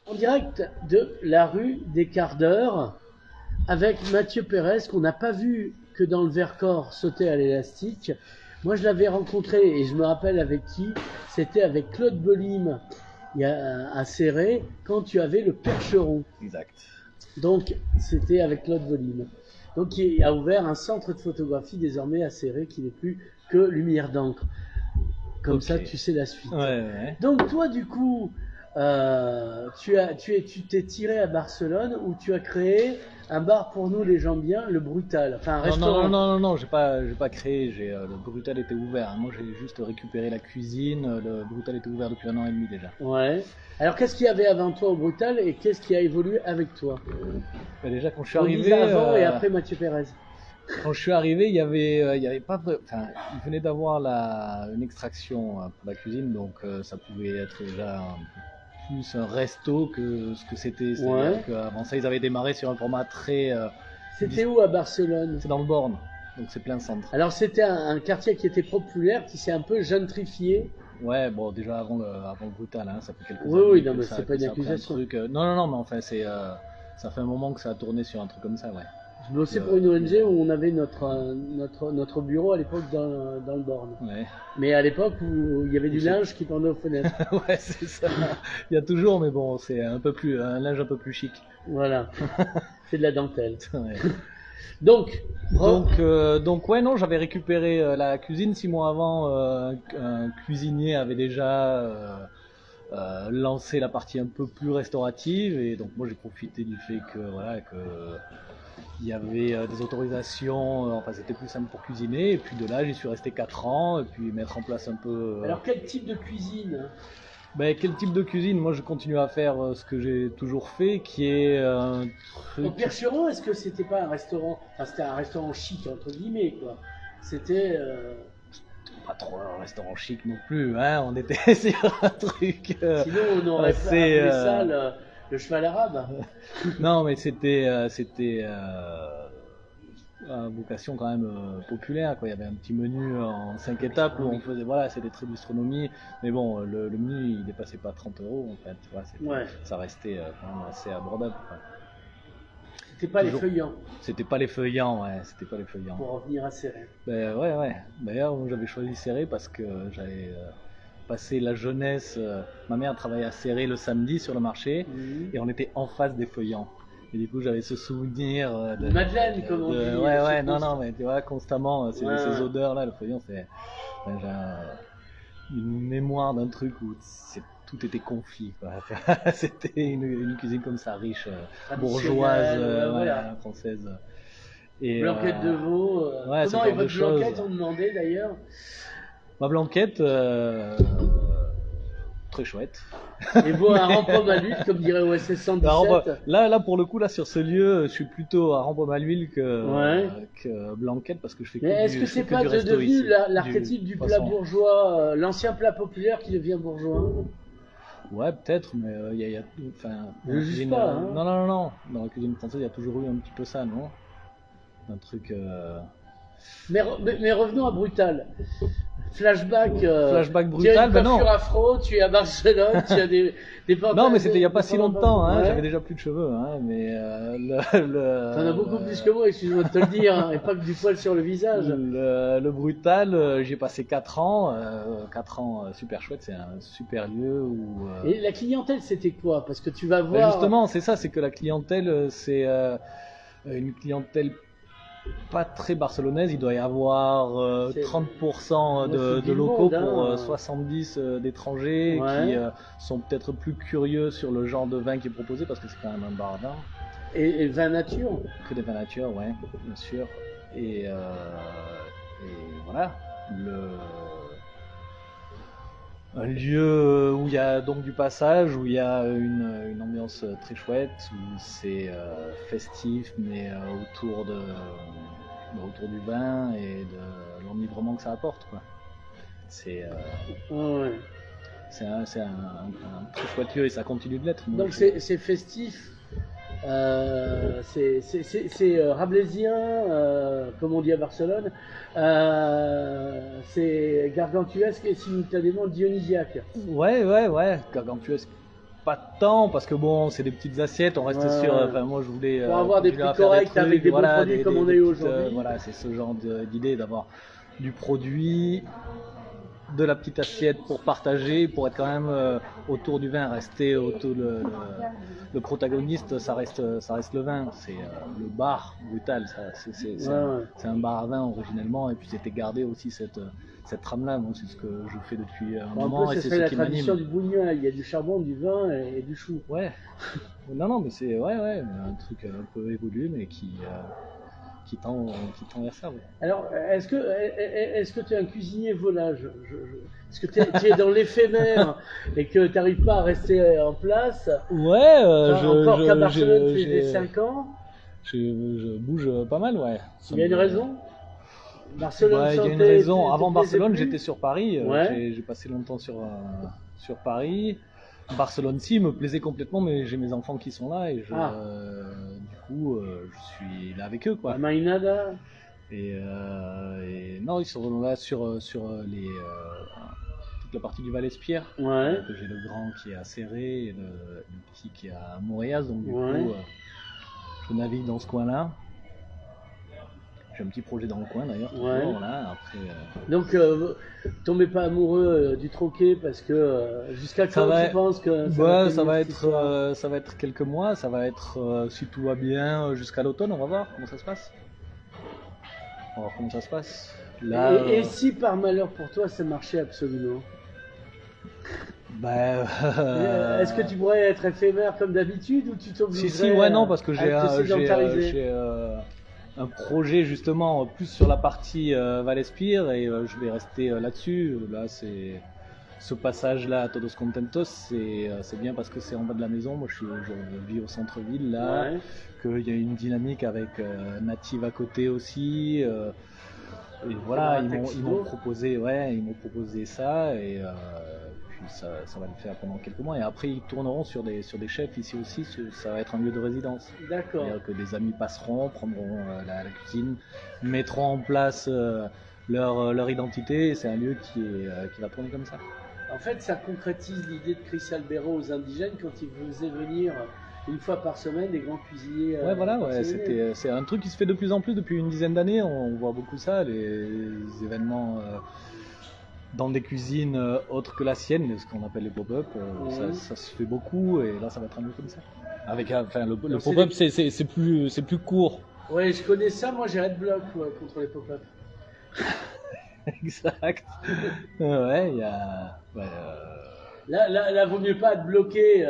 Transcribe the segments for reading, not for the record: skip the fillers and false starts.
En direct de la rue des Quarts d'Heure avec Mathieu Pérez qu'on n'a pas vu que dans le Vercors sauter à l'élastique. Moi je l'avais rencontré et je me rappelle avec qui. C'était avec Claude Bolim à Céré quand tu avais le Percheron. Exact. Donc c'était avec Claude Bolim. Donc il a ouvert un centre de photographie désormais à Céré qui n'est plus que Lumière d'encre. Comme Ok. ça, tu sais la suite. Ouais. Donc toi, du coup, tu t'es tiré à Barcelone où tu as créé un bar pour nous les gens bien, le Brutal, enfin un Non, non, non, restaurant. non, non, non, j'ai pas créé. Le Brutal était ouvert. Moi, j'ai juste récupéré la cuisine. Le Brutal était ouvert depuis 1 an et demi déjà. Ouais. Alors qu'est-ce qu'il y avait avant toi au Brutal et qu'est-ce qui a évolué avec toi? Déjà, quand je suis On disait arrivé, avant et après Mathieu Pérez. il y avait pas, enfin, il venait d'avoir une extraction pour la cuisine, donc ça pouvait être déjà plus un resto que ce que c'était. C'est-à-dire Ouais. qu'avant ça, ils avaient démarré sur un format très. C'était où à Barcelone? C'est dans le Born, donc c'est plein centre. Alors c'était un quartier qui était populaire, qui s'est un peu gentrifié. Ouais, bon, déjà avant le brutal, hein, ça fait quelques Oui, années oui, non, que mais c'est pas que une ça a pris un accusation. truc. Non, non, non, mais enfin, ça fait un moment que ça a tourné sur un truc comme ça, ouais. Je bossais Le- pour une ONG où on avait notre bureau à l'époque dans le Born. Ouais, Mais à l'époque où il y avait du Où c'est- linge qui pendait aux fenêtres. ouais, c'est ça. Il y a toujours, mais bon, c'est un linge un peu plus chic. Voilà. C'est de la dentelle. Ouais. Donc, Donc ouais, non, j'avais récupéré la cuisine 6 mois avant. Un cuisinier avait déjà lancé la partie un peu plus restaurative, et donc moi j'ai profité du fait que voilà que il y avait des autorisations, enfin c'était plus simple pour cuisiner, et puis de là j'y suis resté 4 ans, et puis mettre en place un peu. alors quel type de cuisine? Ben, quel type de cuisine? Moi je continue à faire ce que j'ai toujours fait, qui est un Au truc. Percheron, est-ce que c'était pas un restaurant, enfin c'était un restaurant chic entre guillemets quoi. C'était Pas trop un restaurant chic non plus, hein. On était sur un truc sinon on aurait pas assez. appelé ça le cheval arabe. Non, mais c'était à vocation quand même populaire, quoi. Il y avait un petit menu en 5 étapes où on faisait, voilà, c'est des traits de gastronomie, mais bon, le menu il dépassait pas 30 euros en fait, tu vois, Ouais. ça restait quand même assez abordable, quoi. C'était pas les Toujours. feuillants C'était pas les feuillants, ouais, c'était pas les feuillants. pour revenir à Serré. Ben ouais. D'ailleurs, moi, j'avais choisi Serré parce que j'avais passé la jeunesse. Ma mère travaillait à Serré le samedi sur le marché, et on était en face des feuillants. Et du coup, j'avais ce souvenir Madeleine, comme on dit. Ouais, non, mais tu vois, constamment, ces Ouais. odeurs-là, le feuillant, j'ai une mémoire d'un truc où tout était confit, quoi. C'était une cuisine comme ça, riche, bourgeoise, Voilà. française. Et, Blanquette de veau. ouais, ce Comment est genre de votre blanquette, choses. on demandait d'ailleurs. Ma blanquette, très chouette. Et vous, un rempom à l'huile, comme dirait OSS 117. Là, pour le coup, là, sur ce lieu, je suis plutôt à Rambaume à l'huile Ouais. que blanquette, parce que je fais Mais est-ce que je fais c'est pas du resto devenu ici, l'archétype du plat poisson. bourgeois, l'ancien plat populaire qui devient bourgeois? Ouais, peut-être, mais enfin, dans Je la juge cuisine, pas, hein. non. Dans la cuisine française, il y a toujours eu un petit peu ça, non? Un truc. Mais revenons à Brutal. Flashback. Flashback Tu as Brutal, une ben non. coiffure afro, tu es à Barcelone, tu as des Non, mais c'était il y a pas si longtemps, hein. Ouais. J'avais déjà plus de cheveux, hein, mais T'en as beaucoup plus que moi, excuse-moi de te le dire, hein, et pas que du poil sur le visage. Le Brutal, j'ai passé 4 ans, 4 ans super chouette, c'est un super lieu où. Et la clientèle, c'était quoi? Parce que tu vas Bah, voir. justement, c'est ça, c'est que la clientèle, c'est une clientèle pas très barcelonaise. Il doit y avoir C'est- 30% Moi, c'est de du locaux monde, pour hein. 70 d'étrangers Ouais. qui sont peut-être plus curieux sur le genre de vin qui est proposé, parce que c'est quand même un bar à vin. Et vin nature. Que des vins nature, ouais, bien sûr. Et voilà, un lieu où il y a donc du passage, où il y a une ambiance très chouette, où c'est festif, mais autour du vin et de l'enivrement que ça apporte, quoi. C'est Ouais. un très chouette lieu, et ça continue de l'être. Moi, Donc c'est festif. C'est rabelaisien, comme on dit à Barcelone. C'est gargantuesque et simultanément dionysiaque. Ouais, gargantuesque. pas tant parce que bon, c'est des petites assiettes, on reste Ouais. sur. Enfin, moi, je voulais. Pour avoir des continuer prix à faire corrects trucs, avec des bons voilà, produits comme on a des eu petites, aujourd'hui. voilà, c'est ce genre d'idée d'avoir du produit, de la petite assiette pour partager, pour être quand même autour du vin, rester autour le protagoniste, ça reste le vin, c'est le bar brutal, Ouais. c'est un bar à vin originellement, et puis c'était gardé aussi cette trame-là, donc c'est ce que je fais depuis un Bon, un moment peu, et ce c'est serait ce la qui tradition m'anime. du bougnois. Il y a du charbon, du vin et du chou. Ouais, non, mais c'est ouais, un truc un peu évolué, mais qui tend vers ça. Ouais. Alors, est-ce que tu es un cuisinier volage? Est-ce que tu es dans l'éphémère et que tu n'arrives pas à rester en place? Ouais, Enfin, encore qu'à Barcelone, c'est des 5 ans. je bouge pas mal, ouais. Il y a une raison? Barcelone, Ouais, il y a une Santé, raison. te Avant plaisait Barcelone, plus? j'étais sur Paris. Ouais. J'ai passé longtemps sur Paris. Barcelone, si, me plaisait complètement, mais j'ai mes enfants qui sont là et du coup, je suis là avec eux, quoi. La Mainada? Et non, ils sont là sur toute la partie du Val-Espierre. Ouais. Donc, j'ai le grand qui est à Serré et le petit qui est à Montréal. Donc du Ouais. coup, je navigue dans ce coin-là. J'ai un petit projet dans le coin d'ailleurs. Ouais. Toujours, là. Après, Donc, tombez pas amoureux du troquet parce que jusqu'à Ça quand va- tu penses que ouais, ça tenir va cette histoire ça va être quelques mois. Ça va être, si tout va bien, jusqu'à l'automne. On va voir comment ça se passe. On va voir comment ça se passe. Là, et si par malheur pour toi ça marchait absolument, ben, est-ce que tu pourrais être éphémère comme d'habitude ou tu t'obligerais si, ouais, non, parce que à j'ai te sédentariser? j'ai, un projet justement plus sur la partie Val-Espire et je vais rester là-dessus. Là, c'est ce passage-là à Todos Contentos, c'est bien parce que c'est en bas de la maison. Moi, je vis au centre-ville là, Ouais. qu'il y a une dynamique avec Native à côté aussi. Et voilà, Faudra un ils taxi m'ont d'eau. proposé ça et puis ça va le faire pendant quelques mois. Et après, ils tourneront sur des chefs ici aussi. Ça va être un lieu de résidence. D'accord. C'est-à-dire que des amis passeront, prendront la cuisine, mettront en place leur identité. Et c'est un lieu qui va tourner comme ça. En fait, ça concrétise l'idée de Chris Albero aux indigènes quand il faisait venir une fois par semaine des grands cuisiniers. Ouais, voilà, ouais, barcelonais. c'est un truc qui se fait de plus en plus depuis une dizaine d'années. On voit beaucoup ça, les événements dans des cuisines autres que la sienne, ce qu'on appelle les pop-up. Ça se fait beaucoup et là, ça va être un lieu comme ça. Avec, enfin, le Donc, c'est pop-up, des- c'est plus court. Ouais, je connais ça. Moi, j'ai Red Block contre les pop-up. Exact. Ouais, il y a. Ouais, Là, vaut mieux pas te bloquer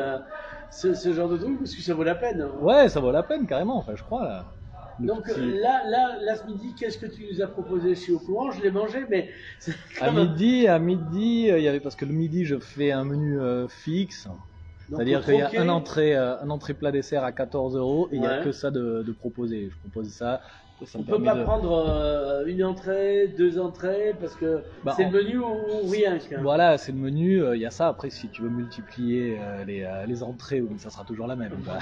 ce genre de truc parce que ça vaut la peine. Hein. ouais, ça vaut la peine carrément. Enfin, je crois là. Le Donc petit- là, ce midi, qu'est-ce que tu nous as proposé? Je suis au courant, je l'ai mangé, mais c'est quand même- à midi, il y avait parce que le midi, je fais un menu fixe. Donc, C'est-à-dire au qu'il y a troquet, un entrée plat dessert à 14 € et il n'y a Ouais. que ça de proposer. Je propose ça. Ça on me peut permet pas de- prendre une entrée, deux entrées, parce que Bah, c'est en- le menu ou rien. Quoi. Voilà, c'est le menu. Il y a ça. Après, si tu veux multiplier les entrées, ça sera toujours la même. quoi.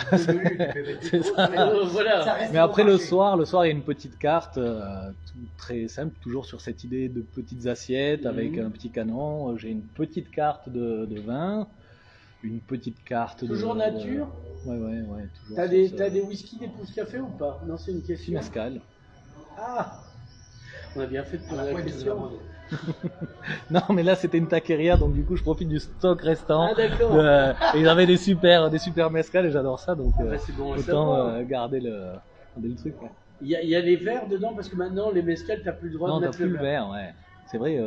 C'est ça. Voilà. Mais après le soir, il y a une petite carte, tout très simple, toujours sur cette idée de petites assiettes avec Mhm. un petit canon. J'ai une petite carte de vin, une petite carte Toujours nature. Ouais, toujours. T'as sur t'as des whisky, des pouces café ou pas? Non, c'est une Petit question. mezcal. Ah, on a bien fait de poser la question. Non, mais là c'était une taqueria, donc du coup je profite du stock restant. Ah, d'accord. Et j'avais des super mezcal et j'adore ça, donc Bah, c'est bon à autant savoir. garder le truc. Ouais. Il y a les verres dedans parce que maintenant les mezcals t'as plus le droit Non, de t'as mettre plus le le verre. verre, ouais. C'est vrai,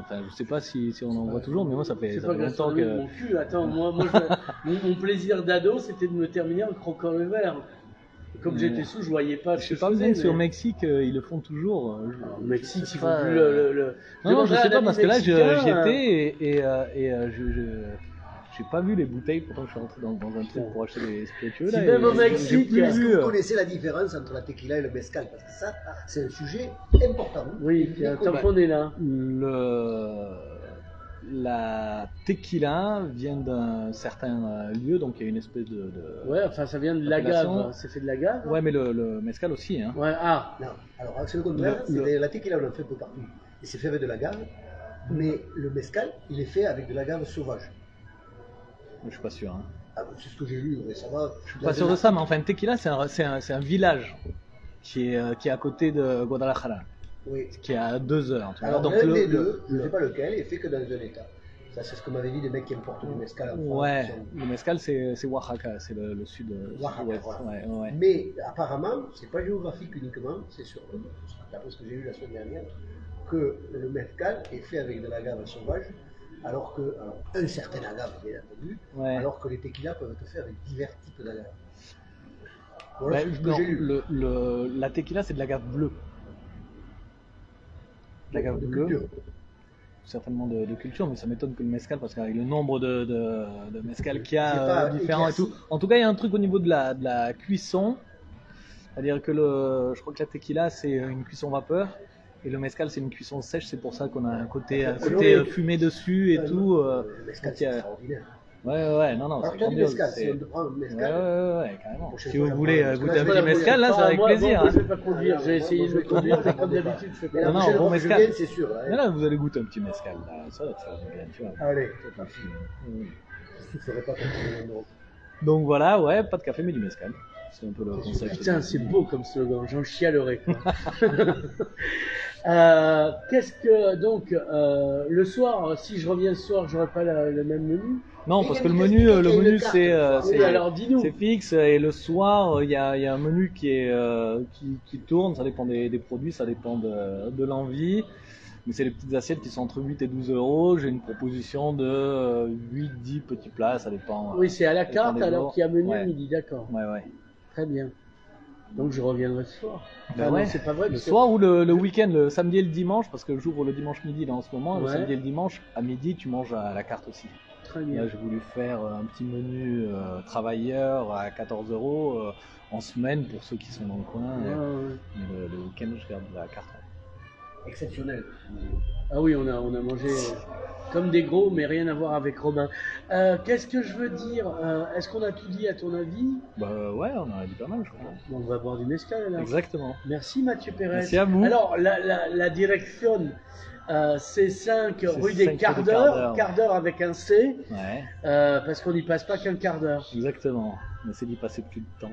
enfin, je sais pas si on en voit toujours, mais moi ça fait C'est ça pas fait longtemps gastronomique que. mon cul. Attends, mon plaisir d'ado c'était de me terminer en croquant le verre. Comme j'étais sous, je voyais pas. Je ce sais que pas faisais, bien si au mais- Mexique ils le font toujours. Au Mexique, je sais ils font pas, plus Non, je Demande à sais un pas ami parce que là j'y mexicain, étais et j'ai pas vu les bouteilles. Pourtant je suis rentré dans un truc pour acheter des spiritueux Si là. même et au j'ai Mexique, plus Est-ce vu, que vous connaissez la différence entre la tequila et le mezcal? Parce que ça, c'est un sujet important. Oui, tant bah, qu'on est là. La tequila vient d'un certain lieu, donc il y a une espèce de... Ouais, enfin ça vient de Appellation. l'agave. C'est fait de l'agave. Ouais, mais le mezcal aussi, hein. Ouais, ah. Non, alors c'est le contraire. Le- La tequila, on en fait un peu partout. Et c'est fait avec de l'agave. Mais le mezcal, il est fait avec de l'agave sauvage. Je suis pas sûr. Hein. Ah, c'est ce que j'ai lu récemment. Je suis pas sûr de ça, mais enfin, Tequila, c'est un village qui est à côté de Guadalajara, Oui. qui est à 2 heures. Tu vois. Alors, Donc, l'un des deux, je ne sais pas lequel, est fait que dans un état. Ça, c'est ce que m'avaient dit des mecs qui importent du mescal en France. ouais, le mezcal, c'est Oaxaca, c'est le sud. Oaxaca, sud-ouest. voilà. Ouais. Mais apparemment, c'est pas géographique uniquement, c'est sûr, d'après ce que j'ai lu la semaine dernière, que le mescal est fait avec de l'agave sauvage, alors que, alors, un certain agave, bien entendu, Ouais. alors que les tequilas peuvent être faits avec divers types d'agave. Voilà Ouais, ce que non, j'ai lu. la tequila, c'est de l'agave bleue. De l'agave De bleue. culture. Certainement de culture, mais ça m'étonne que le mezcal, parce qu'avec le nombre de mezcal qu'il y C'est a pas différents et tout. éclairci. En tout cas, il y a un truc au niveau de la cuisson, c'est-à-dire que je crois que la tequila c'est une cuisson vapeur et le mezcal c'est une cuisson sèche, c'est pour ça qu'on a un côté fumé dessus et tout. Le mescal, donc, c'est extraordinaire. Ouais, non, Alors, c'est tu as du grandiose. mescal, c'est- si on te prend le Ouais, mescal, carrément. Prochaine Si fois, vous j'en voulez prends. goûter Parce un que là, petit je vais mezcal, là, c'est avec moi, plaisir. Moi, hein. je vais pas conduire, j'ai essayé de conduire, mais comme d'habitude, je fais Mais pas. la Non, prochaine bon fois que je mescal. vienne, c'est sûr. hein. Mais là, vous allez goûter un petit mezcal, là. Ça va te faire du bien, tu vois. Allez, Mm. je ne ferai pas continuer. Non. Donc voilà, ouais, pas de café mais du mezcal. C'est un peu le concept. Putain, c'est beau comme slogan, j'en chialerai. quoi. Qu'est-ce que donc le soir, si je reviens le soir, j'aurai pas le même menu. Non, Mais parce il que y a le une menu, carte, le il y a menu une carte. Oui, alors dis-nous. c'est fixe et le soir il y a un menu qui tourne, ça dépend des produits, ça dépend de l'envie. Mais c'est les petites assiettes qui sont entre 8 et 12 euros. J'ai une proposition de 8-10 petits plats, ça dépend. Oui, c'est à la ça dépend carte des alors jours. qu'il y a menu Ouais. midi, d'accord. Ouais. Très bien. Donc je reviendrai ce soir. Ben Ah ouais. non, c'est pas vrai. Le parce que- soir ou le week-end, le samedi et le dimanche, parce que j'ouvre le dimanche midi là en ce moment. Le Ouais. samedi et le dimanche, à midi, tu manges à la carte aussi. Très bien. Là, j'ai voulu faire un petit menu travailleur à 14 euros en semaine pour ceux qui sont dans le coin. Ouais, ouais. Mais le week-end, je garde la carte. Exceptionnel. Ah oui, on a mangé comme des gros, mais rien à voir avec Robin. Qu'est-ce que je veux dire Est-ce qu'on a tout dit à ton avis? Bah ouais, on en a dit pas mal, je crois. Bon, on va boire du mezcal alors. Exactement. Merci Mathieu Pérez. Merci à vous. Alors, la direction, c'est 5 C'est rue 5 des rue des quarts Quarts d'heure, d'Heure. quart d'heure avec un C, Ouais, parce qu'on n'y passe pas qu'un quart d'heure. exactement. On essaie d'y passer plus de temps.